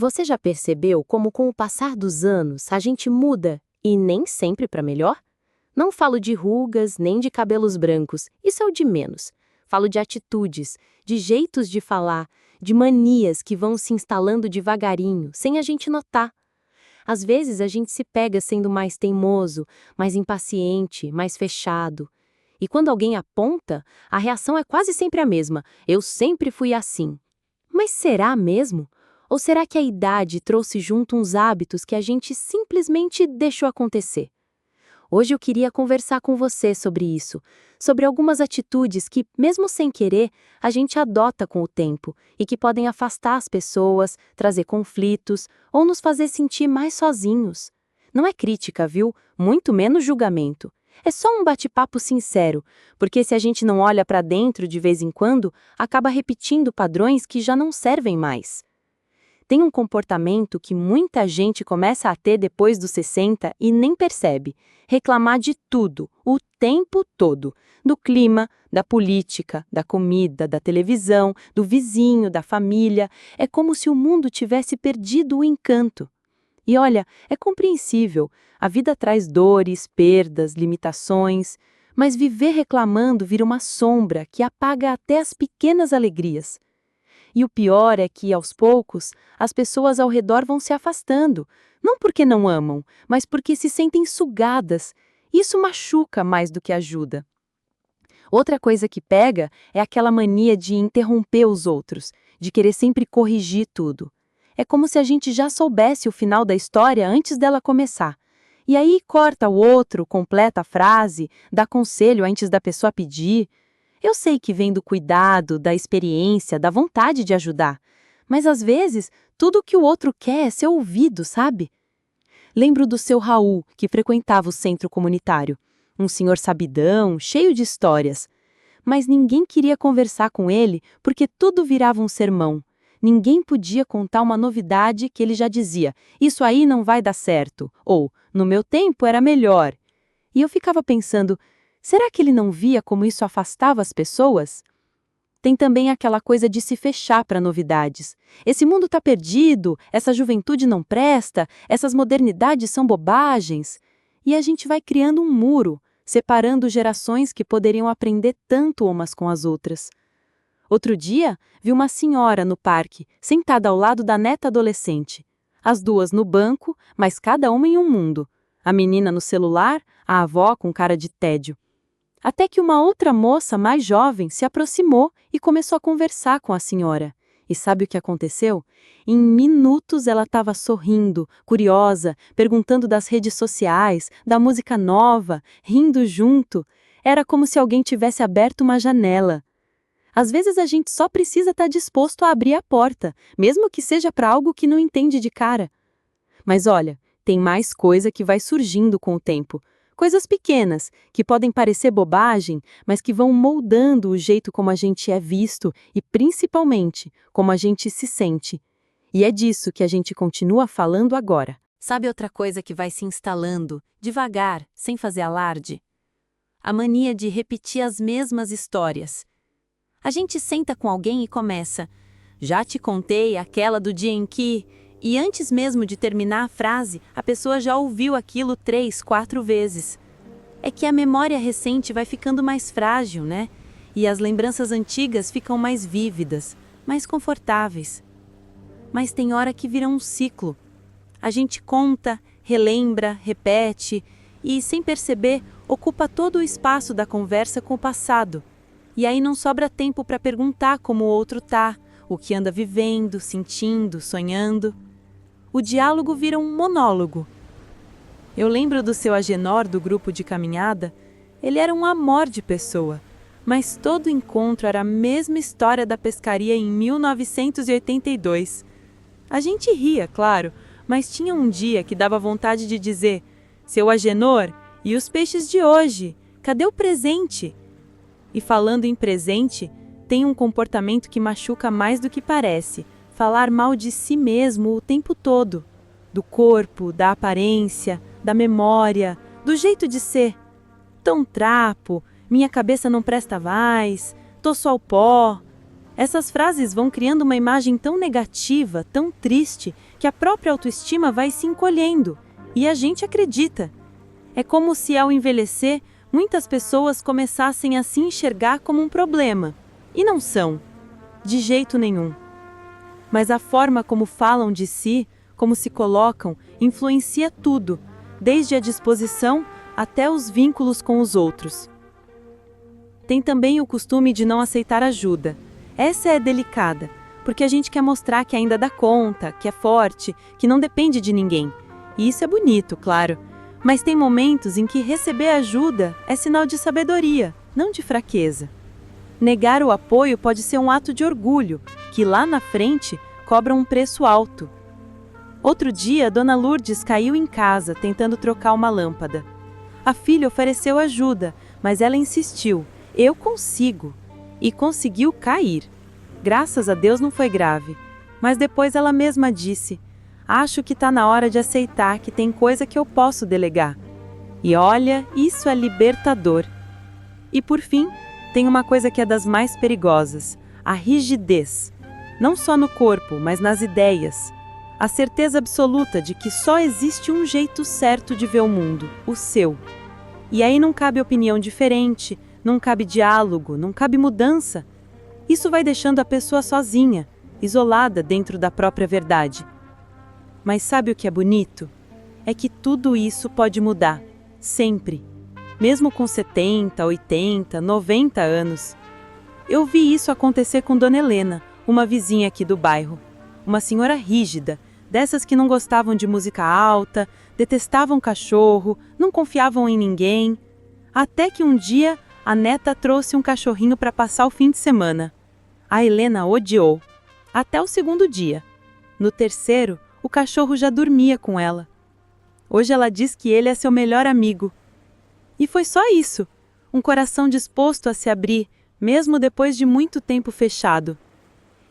Você já percebeu como, com o passar dos anos, a gente muda e nem sempre para melhor? Não falo de rugas nem de cabelos brancos, isso é o de menos. Falo de atitudes, de jeitos de falar, de manias que vão se instalando devagarinho, sem a gente notar. Às vezes a gente se pega sendo mais teimoso, mais impaciente, mais fechado. E quando alguém aponta, a reação é quase sempre a mesma: eu sempre fui assim. Mas será mesmo? Ou será que a idade trouxe junto uns hábitos que a gente simplesmente deixou acontecer? Hoje eu queria conversar com você sobre isso, sobre algumas atitudes que, mesmo sem querer, a gente adota com o tempo e que podem afastar as pessoas, trazer conflitos ou nos fazer sentir mais sozinhos. Não é crítica, viu? Muito menos julgamento. É só um bate-papo sincero, porque se a gente não olha para dentro de vez em quando, acaba repetindo padrões que já não servem mais. Tem um comportamento que muita gente começa a ter depois dos 60 e nem percebe: reclamar de tudo, o tempo todo. Do clima, da política, da comida, da televisão, do vizinho, da família. É como se o mundo tivesse perdido o encanto. E olha, é compreensível. A vida traz dores, perdas, limitações. Mas viver reclamando vira uma sombra que apaga até as pequenas alegrias. E o pior é que, aos poucos, as pessoas ao redor vão se afastando, não porque não amam, mas porque se sentem sugadas. Isso machuca mais do que ajuda. Outra coisa que pega é aquela mania de interromper os outros, de querer sempre corrigir tudo. É como se a gente já soubesse o final da história antes dela começar. E aí corta o outro, completa a frase, dá conselho antes da pessoa pedir. Eu sei que vem do cuidado, da experiência, da vontade de ajudar, mas às vezes tudo o que o outro quer é ser ouvido, sabe? Lembro do seu Raul, que frequentava o centro comunitário. Um senhor sabidão, cheio de histórias. Mas ninguém queria conversar com ele porque tudo virava um sermão. Ninguém podia contar uma novidade que ele já dizia: isso aí não vai dar certo, ou no meu tempo era melhor. E eu ficava pensando: será que ele não via como isso afastava as pessoas? Tem também aquela coisa de se fechar para novidades. Esse mundo está perdido, essa juventude não presta, essas modernidades são bobagens. E a gente vai criando um muro, separando gerações que poderiam aprender tanto umas com as outras. Outro dia, vi uma senhora no parque, sentada ao lado da neta adolescente. As duas no banco, mas cada uma em um mundo. A menina no celular, a avó com cara de tédio. Até que uma outra moça mais jovem se aproximou e começou a conversar com a senhora. E sabe o que aconteceu? Em minutos ela estava sorrindo, curiosa, perguntando das redes sociais, da música nova, rindo junto. Era como se alguém tivesse aberto uma janela. Às vezes a gente só precisa estar disposto a abrir a porta, mesmo que seja para algo que não entende de cara. Mas olha, tem mais coisa que vai surgindo com o tempo. Coisas pequenas, que podem parecer bobagem, mas que vão moldando o jeito como a gente é visto e, principalmente, como a gente se sente. E é disso que a gente continua falando agora. Sabe outra coisa que vai se instalando, devagar, sem fazer alarde? A mania de repetir as mesmas histórias. A gente senta com alguém e começa: já te contei aquela do dia em que... E antes mesmo de terminar a frase, a pessoa já ouviu aquilo 3, 4 vezes. É que a memória recente vai ficando mais frágil, né? E as lembranças antigas ficam mais vívidas, mais confortáveis. Mas tem hora que vira um ciclo. A gente conta, relembra, repete e, sem perceber, ocupa todo o espaço da conversa com o passado. E aí não sobra tempo para perguntar como o outro tá, o que anda vivendo, sentindo, sonhando. O diálogo vira um monólogo. Eu lembro do seu Agenor do grupo de caminhada. Ele era um amor de pessoa, mas todo encontro era a mesma história da pescaria em 1982. A gente ria, claro, mas tinha um dia que dava vontade de dizer: seu Agenor, e os peixes de hoje? Cadê o presente? E falando em presente, tem um comportamento que machuca mais do que parece: falar mal de si mesmo o tempo todo. Do corpo, da aparência, da memória, do jeito de ser. Tão trapo, minha cabeça não presta mais, tô só o pó. Essas frases vão criando uma imagem tão negativa, tão triste, que a própria autoestima vai se encolhendo, e a gente acredita. É como se, ao envelhecer, muitas pessoas começassem a se enxergar como um problema. E não são, de jeito nenhum. Mas a forma como falam de si, como se colocam, influencia tudo, desde a disposição até os vínculos com os outros. Tem também o costume de não aceitar ajuda. Essa é delicada, porque a gente quer mostrar que ainda dá conta, que é forte, que não depende de ninguém. E isso é bonito, claro. Mas tem momentos em que receber ajuda é sinal de sabedoria, não de fraqueza. Negar o apoio pode ser um ato de orgulho, que lá na frente cobra um preço alto. Outro dia, Dona Lourdes caiu em casa tentando trocar uma lâmpada. A filha ofereceu ajuda, mas ela insistiu: "Eu consigo." E conseguiu cair. Graças a Deus não foi grave. Mas depois ela mesma disse: "Acho que está na hora de aceitar que tem coisa que eu posso delegar." E olha, isso é libertador. E por fim, tem uma coisa que é das mais perigosas: a rigidez. Não só no corpo, mas nas ideias. A certeza absoluta de que só existe um jeito certo de ver o mundo, o seu. E aí não cabe opinião diferente, não cabe diálogo, não cabe mudança. Isso vai deixando a pessoa sozinha, isolada dentro da própria verdade. Mas sabe o que é bonito? É que tudo isso pode mudar, sempre. Mesmo com 70, 80, 90 anos. Eu vi isso acontecer com Dona Helena, uma vizinha aqui do bairro. Uma senhora rígida, dessas que não gostavam de música alta, detestavam cachorro, não confiavam em ninguém. Até que um dia a neta trouxe um cachorrinho para passar o fim de semana. A Helena odiou. Até o segundo dia. No terceiro, o cachorro já dormia com ela. Hoje ela diz que ele é seu melhor amigo. E foi só isso. Um coração disposto a se abrir, mesmo depois de muito tempo fechado.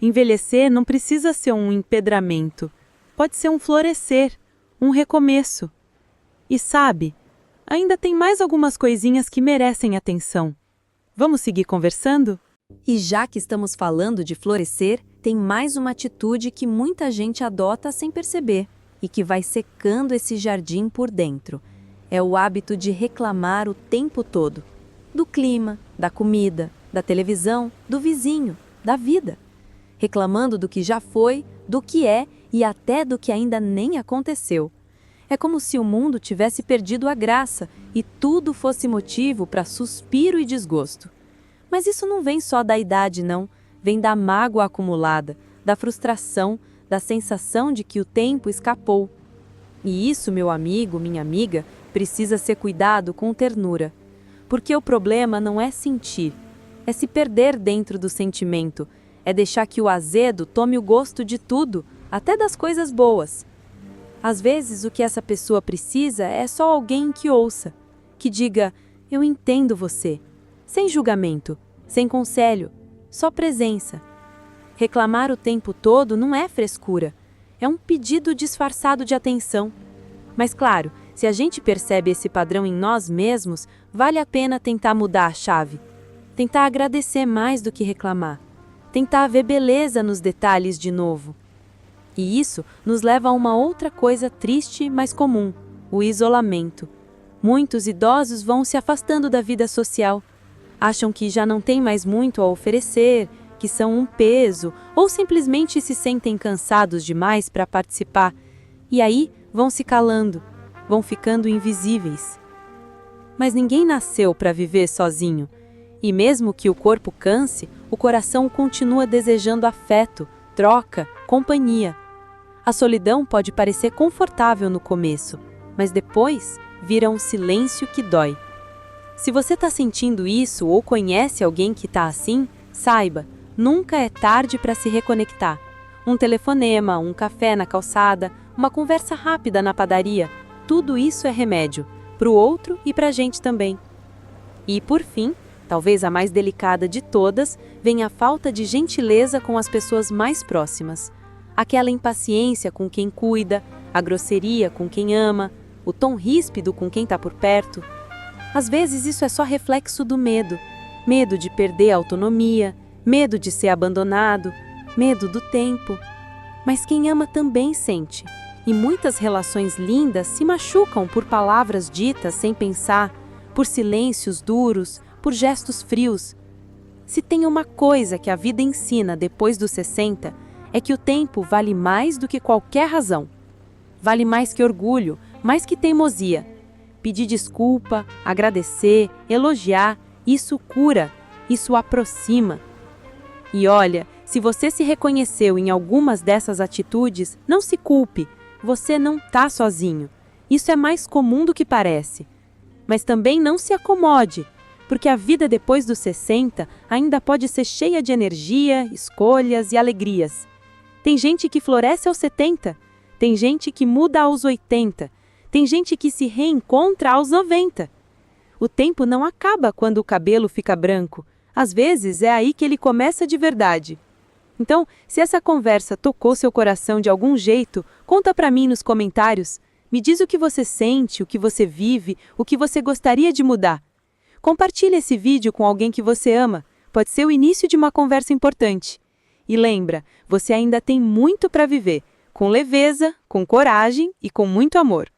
Envelhecer não precisa ser um empedramento. Pode ser um florescer, um recomeço. E sabe, ainda tem mais algumas coisinhas que merecem atenção. Vamos seguir conversando? E já que estamos falando de florescer, tem mais uma atitude que muita gente adota sem perceber e que vai secando esse jardim por dentro. É o hábito de reclamar o tempo todo. Do clima, da comida, da televisão, do vizinho, da vida. Reclamando do que já foi, do que é e até do que ainda nem aconteceu. É como se o mundo tivesse perdido a graça e tudo fosse motivo para suspiro e desgosto. Mas isso não vem só da idade, não. Vem da mágoa acumulada, da frustração, da sensação de que o tempo escapou. E isso, meu amigo, minha amiga, precisa ser cuidado com ternura. Porque o problema não é sentir, é se perder dentro do sentimento, é deixar que o azedo tome o gosto de tudo, até das coisas boas. Às vezes, o que essa pessoa precisa é só alguém que ouça, que diga: "Eu entendo você", sem julgamento, sem conselho, só presença. Reclamar o tempo todo não é frescura, é um pedido disfarçado de atenção. Mas claro, se a gente percebe esse padrão em nós mesmos, vale a pena tentar mudar a chave. Tentar agradecer mais do que reclamar. Tentar ver beleza nos detalhes de novo. E isso nos leva a uma outra coisa triste, mas comum: o isolamento. Muitos idosos vão se afastando da vida social. Acham que já não têm mais muito a oferecer, que são um peso, ou simplesmente se sentem cansados demais para participar. E aí vão se calando, vão ficando invisíveis. Mas ninguém nasceu para viver sozinho. E mesmo que o corpo canse, o coração continua desejando afeto, troca, companhia. A solidão pode parecer confortável no começo, mas depois vira um silêncio que dói. Se você está sentindo isso ou conhece alguém que está assim, saiba, nunca é tarde para se reconectar. Um telefonema, um café na calçada, uma conversa rápida na padaria, tudo isso é remédio, para o outro e para a gente também. E por fim, talvez a mais delicada de todas, vem a falta de gentileza com as pessoas mais próximas. Aquela impaciência com quem cuida, a grosseria com quem ama, o tom ríspido com quem está por perto. Às vezes isso é só reflexo do medo. Medo de perder a autonomia, Medo de ser abandonado, medo do tempo. Mas quem ama também sente. E muitas relações lindas se machucam por palavras ditas sem pensar, por silêncios duros, por gestos frios. Se tem uma coisa que a vida ensina depois dos 60, é que o tempo vale mais do que qualquer razão. Vale mais que orgulho, mais que teimosia. Pedir desculpa, agradecer, elogiar, isso cura, isso aproxima. E olha, se você se reconheceu em algumas dessas atitudes, não se culpe, você não está sozinho. Isso é mais comum do que parece. Mas também não se acomode, porque a vida depois dos 60 ainda pode ser cheia de energia, escolhas e alegrias. Tem gente que floresce aos 70, tem gente que muda aos 80, tem gente que se reencontra aos 90. O tempo não acaba quando o cabelo fica branco. Às vezes é aí que ele começa de verdade. Então, se essa conversa tocou seu coração de algum jeito, conta pra mim nos comentários. Me diz o que você sente, o que você vive, o que você gostaria de mudar. Compartilhe esse vídeo com alguém que você ama. Pode ser o início de uma conversa importante. E lembra, você ainda tem muito para viver, com leveza, com coragem e com muito amor.